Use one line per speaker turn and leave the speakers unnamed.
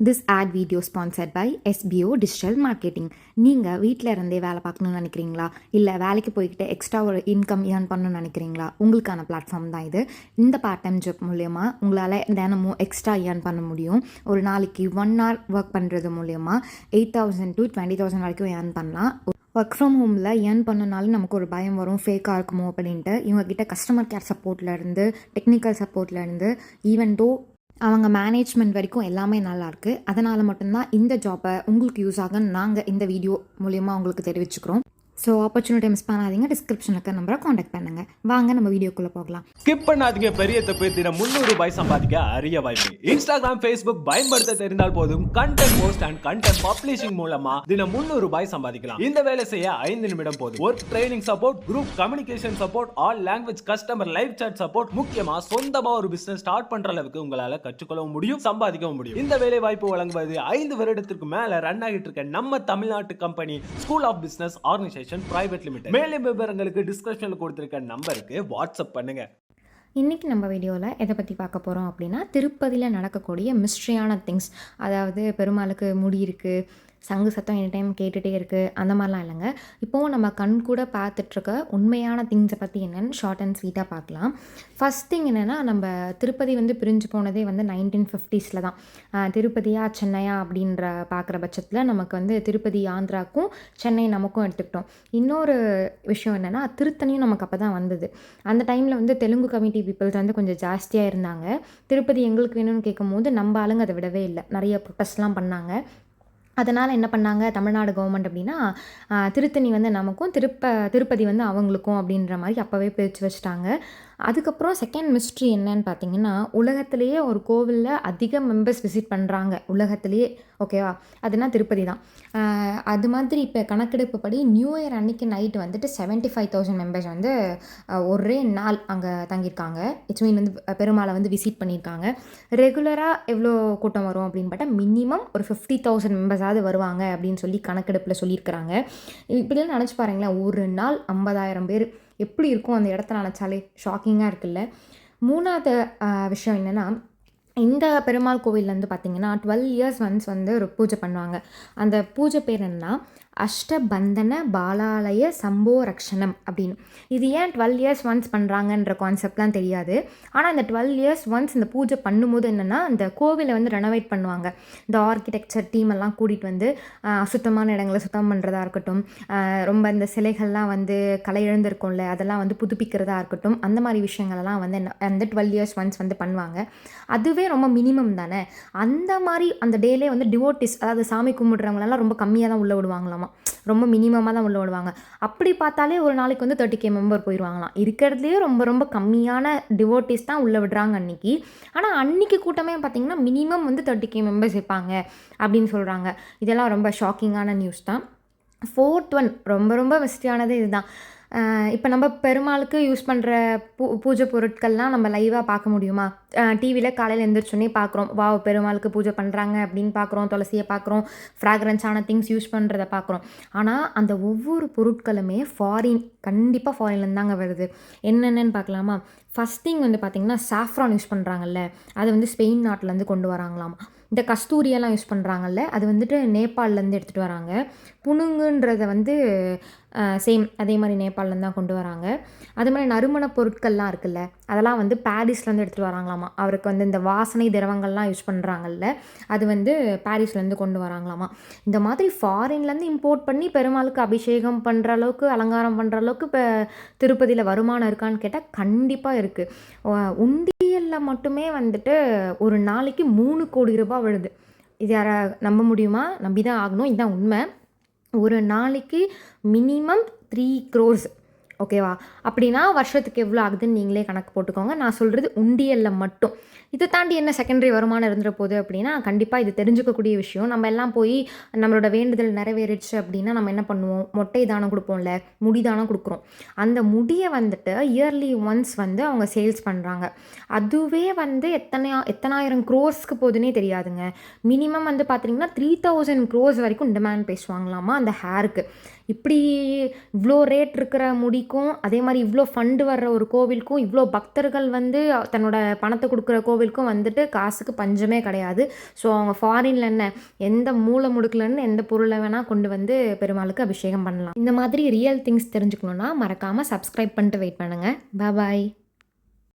This ad video sponsored by SBO Digital Marketing. நீங்கள் வீட்டில் இருந்தே வேலை பார்க்கணுன்னு நினைக்கிறீங்களா, இல்லை வேலைக்கு போய்கிட்டு எக்ஸ்ட்ரா ஒரு இன்கம் ஏர்ன் பண்ணணும்னு நினைக்கிறீங்களா? உங்களுக்கான பிளாட்ஃபார்ம் தான் இது. இந்த பார்ட் டைம் ஜாப் மூலயமா உங்களால் தினமும் எக்ஸ்ட்ரா ஏர்ன் பண்ண முடியும். ஒரு நாளைக்கு 1 hour ஒர்க் பண்ணுறது மூலயமா 8,000 to 20,000 வரைக்கும் ஏர்ன் பண்ணலாம். ஒர்க் ஃப்ரம் ஹோமில் ஏர்ன் பண்ணனாலும் நமக்கு ஒரு பயம் வரும், ஃபேக்காக இருக்குமோ அப்படின்ட்டு. இவங்ககிட்ட கஸ்டமர் கேர் சப்போர்ட்லேருந்து, டெக்னிக்கல் சப்போர்ட்லேருந்து, ஈவன் தோ அவங்க மேனேஜ்மெண்ட் வரைக்கும் எல்லாமே நல்லாயிருக்கு. அதனால் மட்டும்தான் இந்த ஜாப்பை உங்களுக்கு யூஸ் ஆகுன்னு நாங்கள் இந்த வீடியோ மூலயமா உங்களுக்கு தெரிவிச்சுக்கிறோம். ஸோ ஆப்பர்ச்சுனிட்டி மிஸ் பண்ணாதீங்க. டிஸ்கிரிப்ஷனில் இருக்க நம்பரை காண்டாக்ட் பண்ணுங்கள். வாங்க நம்ம வீடியோக்குள்ளே போகலாம்.
ஸ்கிப் பண்ணாதீங்க. பெரிய தப்பு. தினம் 300 ரூபாய் சம்பாதிக்க அரிய வாய்ப்பு. இன்ஸ்டாகிராம், ஃபேஸ்புக் பயன்படுத்த தெரிந்தால் போதும் content post and content publishing மூலமா தினம் 300 ரூபாய் சம்பாதிக்கலாம். இந்த வேலை செய்ய 5 நிமிடம் போதும். Work training support, group communication support, all language customer live chat support, முக்கியமா சொந்தமா ஒரு பிசினஸ் ஸ்டார்ட் பண்ற அளவுக்கு உங்களால கற்றுக்கொள்ளவும் முடியும், சம்பாதிக்கவும் முடியும். இந்த வேலை வாய்ப்பு வழங்குவது 5 வருடத்திற்கு மேல ரன் ஆகிட்டு இருக்க நம்ம தமிழ்நாட்டு company school of business organisation private limited. மேலும் விவரங்களுக்கு டிஸ்கிரிப்ஷன்ல கொடுத்திருக்க நம்பருக்கு வாட்ஸ்அப் பண்ணுங்க.
இன்றைக்கி நம்ம வீடியோவில் எதை பற்றி பார்க்க போகிறோம் அப்படின்னா, திருப்பதியில் நடக்கக்கூடிய மிஸ்ட்ரியான திங்ஸ். அதாவது பெருமாளுக்கு முடி இருக்குது, சங்கு சத்தம் எனி டைம் கேட்டுகிட்டே இருக்குது, அந்த மாதிரிலாம் இல்லைங்க. இப்போவும் நம்ம கண் கூட பார்த்துட்ருக்க உண்மையான திங்ஸை பற்றி என்னென்னு ஷார்ட் அண்ட் ஸ்வீட்டாக பார்க்கலாம். ஃபஸ்ட் திங் என்னென்னா, நம்ம திருப்பதி பிரிஞ்சு போனதே 1950s தான். திருப்பதியா சென்னையா அப்படின்ற பார்க்குற பட்சத்தில் நமக்கு திருப்பதி ஆந்திராவுக்கும் சென்னை நமக்கும் எடுத்துக்கிட்டோம். இன்னொரு விஷயம் என்னென்னா, திருத்தணியும் நமக்கு அப்போ தான் வந்தது. அந்த டைமில் தெலுங்கு கம்யூனிட்டி பீப்புள்ஸ் கொஞ்சம் ஜாஸ்தியாக இருந்தாங்க. திருப்பதி எங்களுக்கு வேணும்னு கேட்கும் போது நம்ம ஆளுங்க அதை விடவே இல்லை, நிறைய ப்ரொட்டஸ்ட்லாம் பண்ணாங்க. அதனால் என்ன பண்ணாங்க தமிழ்நாடு கவர்மெண்ட் அப்படின்னா, திருத்தணி நமக்கும் திருப்பதி அவங்களுக்கும் அப்படின்ற மாதிரி அப்போவே பிரித்து வச்சுட்டாங்க. அதுக்கப்புறம் செகண்ட் மிஸ்ட்ரி என்னன்னு பார்த்தீங்கன்னா, உலகத்திலேயே ஒரு கோவிலில் அதிக மெம்பர்ஸ் விசிட் பண்ணுறாங்க உலகத்திலேயே, ஓகேவா? அதுனா திருப்பதி தான். அது மாதிரி இப்போ கணக்கெடுப்பு படி நியூ இயர் அன்னைக்கு நைட்டு 75,000 மெம்பர்ஸ் ஒரே நாள் அங்கே தங்கியிருக்காங்க. இட்ஸ் மீன் பெருமாளை விசிட் பண்ணியிருக்காங்க. ரெகுலராக எவ்வளோ கூட்டம் வரும் அப்படின்னு பார்த்தா மினிமம் ஒரு 50,000 மெம்பர்ஸாவது வருவாங்க அப்படின்னு சொல்லி கணக்கெடுப்பில் சொல்லியிருக்கிறாங்க. இப்படிலாம் நினச்சி பாருங்களேன், ஒரு நாள் 50,000 பேர் எப்படி இருக்கும் அந்த இடத்த நினச்சாலே ஷாக்கிங்காக இருக்குல்ல. மூணாவது விஷயம் என்னென்னா, இந்த பெருமாள் கோவில் பார்த்திங்கன்னா 12 இயர்ஸ் ஒன்ஸ் ஒரு பூஜை பண்ணுவாங்க. அந்த பூஜை பேர் என்னன்னா அஷ்டபந்தன பாலாலய சம்போ ரக்ஷணம் அப்படின்னு. இது ஏன் 12 இயர்ஸ் ஒன்ஸ் பண்ணுறாங்கன்ற கான்செப்ட்லாம் தெரியாது. ஆனால் இந்த 12 இயர்ஸ் ஒன்ஸ் இந்த பூஜை பண்ணும்போது என்னென்னா, இந்த கோவிலை ரெனோவேட் பண்ணுவாங்க. இந்த ஆர்கிடெக்சர் டீம் எல்லாம் கூட்டிகிட்டு சுத்தமான இடங்களை சுத்தம் பண்ணுறதா இருக்கட்டும், ரொம்ப இந்த சிலைகள்லாம் கலை இழந்திருக்கும்ல அதெல்லாம் புதுப்பிக்கிறதா இருக்கட்டும், அந்த மாதிரி விஷயங்கள்லாம் அந்த 12 இயர்ஸ் ஒன்ஸ் பண்ணுவாங்க. அதுவே ரொம்ப மினிமம் தானே. அந்த மாதிரி அந்த டேலே டிவோட்டிஸ், அதாவது சாமி கும்பிடுறவங்களெல்லாம் ரொம்ப கம்மியாக தான் உள்ளே விடுவாங்களாமா, ரொம்ப மினிமமாக தான் உள்ளே விடுவாங்க. அப்படி பார்த்தாலே ஒரு நாளைக்கு 30K மெம்பர் போயிடுவாங்களாம். இருக்கிறதுலேயே ரொம்ப ரொம்ப கம்மியான டிவோட்டிஸ் தான் உள்ளே விடுறாங்க அன்றைக்கி. ஆனால் அன்றைக்கி கூட்டமே பார்த்திங்கன்னா மினிமம் 30K மெம்பர்ஸ் இருப்பாங்க அப்படின்னு சொல்கிறாங்க. இதெல்லாம் ரொம்ப ஷாக்கிங்கான நியூஸ் தான். 4th ஒன் ரொம்ப ரொம்ப பெஸ்ட்டானது இதுதான். இப்போ நம்ம பெருமாளுக்கு யூஸ் பண்ணுற பூஜை பொருட்கள்லாம் நம்ம லைவாக பார்க்க முடியுமா? டிவியில் காலையில் எழுந்திரிச்சோன்னே பார்க்குறோம், வா பெருமாளுக்கு பூஜை பண்ணுறாங்க அப்படின்னு பார்க்குறோம், துளசியை பார்க்குறோம், ஃப்ராக்ரன்ஸான திங்ஸ் யூஸ் பண்ணுறத பார்க்குறோம். ஆனால் அந்த ஒவ்வொரு பொருட்களுமே கண்டிப்பாக ஃபாரின்லேருந்து தாங்க வருது. என்னென்னு பார்க்கலாமா? ஃபஸ்ட் திங் பார்த்திங்கன்னா சாஃப்ரான் யூஸ் பண்ணுறாங்கல்ல, அது ஸ்பெயின் நாட்டிலேருந்து கொண்டு வராங்களாமா. இந்த கஸ்தூரியெல்லாம் யூஸ் பண்ணுறாங்கல்ல, அது நேபாளிலேருந்து எடுத்துகிட்டு வராங்க. புணுங்குன்றதை சேம் அதே மாதிரி நேபாளிலேருந்து தான் கொண்டு வராங்க. அது மாதிரி நறுமண பொருட்கள்லாம் இருக்குல்ல, அதெல்லாம் பாரிஸ்லேருந்து எடுத்துகிட்டு வராங்களாமா. அவருக்கு இந்த வாசனை திரவங்கள்லாம் யூஸ் பண்ணுறாங்கல்ல, அது பாரிஸ்லேருந்து கொண்டு வராங்களாமா. இந்த மாதிரி ஃபாரின்லேருந்து இம்போர்ட் பண்ணி பெருமாளுக்கு அபிஷேகம் பண்ணுற அளவுக்கு, அலங்காரம் பண்ணுற அளவுக்கு இப்போ திருப்பதியில் வருமானம் இருக்கான்னு கேட்டால் கண்டிப்பாக இருக்குது. உண்டியலில் மட்டுமே ஒரு நாளைக்கு 3 கோடி ரூபாய் விழுது. இது யாரை நம்ப முடியுமா? நம்பி தான் ஆகணும், இதுதான் உண்மை. ஒரு நாளைக்கு மினிமம் 3 crores, ஓகேவா? அப்படின்னா வருஷத்துக்கு எவ்வளோ ஆகுதுன்னு நீங்களே கணக்கு போட்டுக்கோங்க. நான் சொல்கிறது உண்டியலில் மட்டும். இதை தாண்டி என்ன செகண்டரி வருமானம் இருந்துற போகுது அப்படின்னா, கண்டிப்பாக இது தெரிஞ்சுக்கக்கூடிய விஷயம். நம்ம எல்லாம் போய் நம்மளோட வேண்டுதல் நிறைவேறிடுச்சு அப்படின்னா நம்ம என்ன பண்ணுவோம்? மொட்டை தானம் கொடுப்போம்ல, முடி தானம் கொடுக்குறோம். அந்த முடியை இயர்லி ஒன்ஸ் அவங்க சேல்ஸ் பண்ணுறாங்க. அதுவே எத்தனாயிரம் க்ரோர்ஸ்க்கு போகுதுன்னே தெரியாதுங்க. மினிமம் பார்த்தீங்கன்னா 3,000 crores வரைக்கும் டிமாண்ட் பேசுவாங்களாமா அந்த ஹேருக்கு. இப்படி இவ்வளோ ரேட் இருக்கிற முடிக்கும், அதே மாதிரி இவ்வளோ ஃபண்டு வர்ற ஒரு கோவிலுக்கும், இவ்வளோ பக்தர்கள் தன்னோட பணத்தை கொடுக்குற கோவில் கோவிலுக்கும் வந்துட்டு காசுக்கு பஞ்சமே கிடையாது. ஸோ அவங்க ஃபாரின்ல என்ன எந்த மூலை முடுக்குலேருந்து எந்த பொருளை வேணால் கொண்டு வந்து பெருமாளுக்கு அபிஷேகம் பண்ணலாம். இந்த மாதிரி ரியல் திங்ஸ் தெரிஞ்சுக்கணுன்னா மறக்காமல் சப்ஸ்கிரைப் பண்ணிட்டு வெயிட் பண்ணுங்கள். பாய்.